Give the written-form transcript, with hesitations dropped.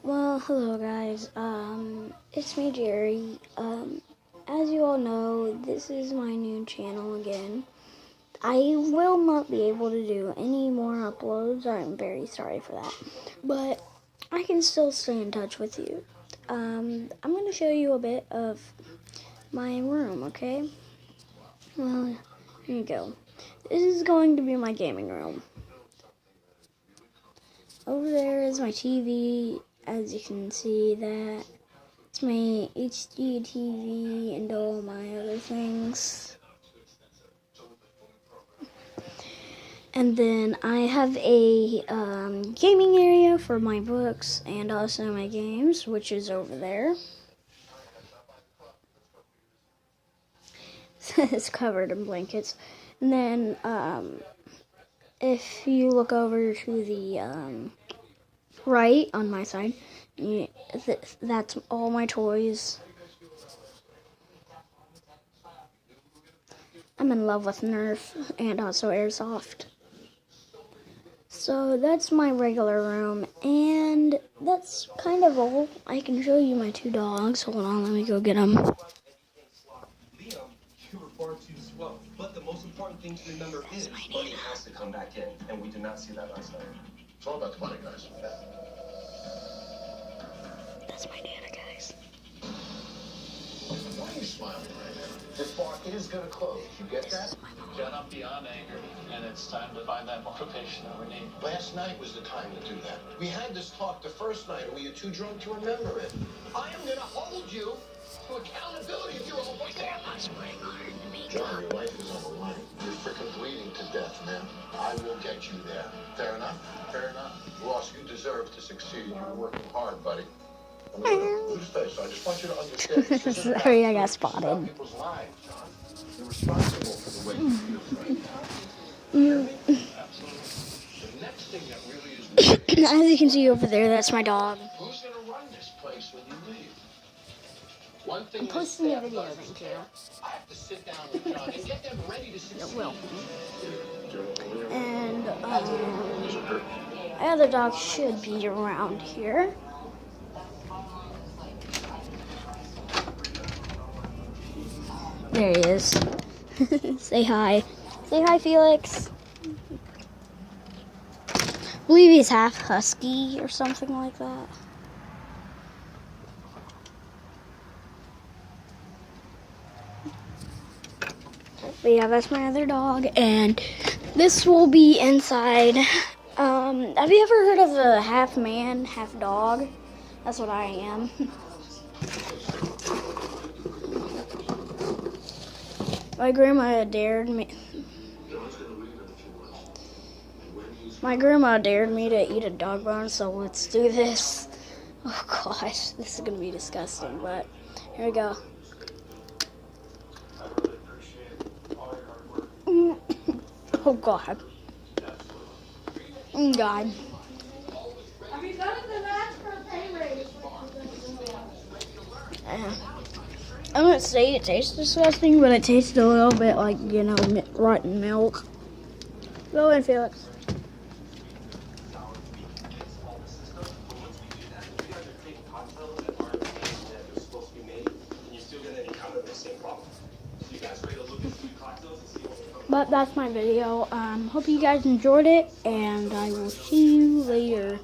Well, hello guys. It's me, Jerry. As you all know, this is my new channel again. I will not be able to do any more uploads. I'm very sorry for that. But I can still stay in touch with you. I'm going to show you a bit of my room, okay? Well, here you go. This is going to be my gaming room. Over there is my TV. As you can see, that it's my HD TV and all my other things. And then I have a gaming area for my books and also my games, which is over there. It's covered in blankets. And then if you look over to the right on my side, that's all my toys. I'm in love with Nerf and also Airsoft. So that's my regular room, and that's kind of all. I can show you my two dogs. Hold on, let me go get them. Liam, you were far too slow. But the most important thing to remember is money has to come back in, and we did not see that last night. It's all about the money, guys. That's my Nana, guys. Why are you smiling right now? This bar is going to close. You get that? Get up beyond anger, and it's time to find that motivation that we need. Last night was the time to do that. We had this talk the first night, and were you too drunk to remember it? I am going to hold you to accountability if you overlook it. John, your life is on the line. You're freaking bleeding to death, man. I will get you there. Fair enough? Fair enough. Ross, you deserve to succeed. You're working hard, buddy. I'm going to lose face. I just want you to understand. This isn't about Sorry, I got it's about spotted. people's lives, John. You're responsible for the way you feel right now. The next thing that really is As you can see over there, that's my dog. who's going to run this place when you leave? One thing I'm this posting a staff video, does thank is you. I have to sit down with John and get them ready to succeed. Will. And my other dog should be around here. There he is. Say hi. Say hi, Felix. I believe he's half husky or something like that. But yeah, that's my other dog, and this will be inside. Have you ever heard of a half man, half dog? That's what I am. My grandma dared me. My grandma dared me to eat a dog bone, so let's do this. Oh gosh, this is gonna be disgusting, but here we go. Oh God. Oh God. Have you done it the match for a pay raise? I wouldn't say it tastes disgusting, but it tastes a little bit like, you know, rotten milk. Go in, Felix. But that's my video. Hope you guys enjoyed it, and I will see you later.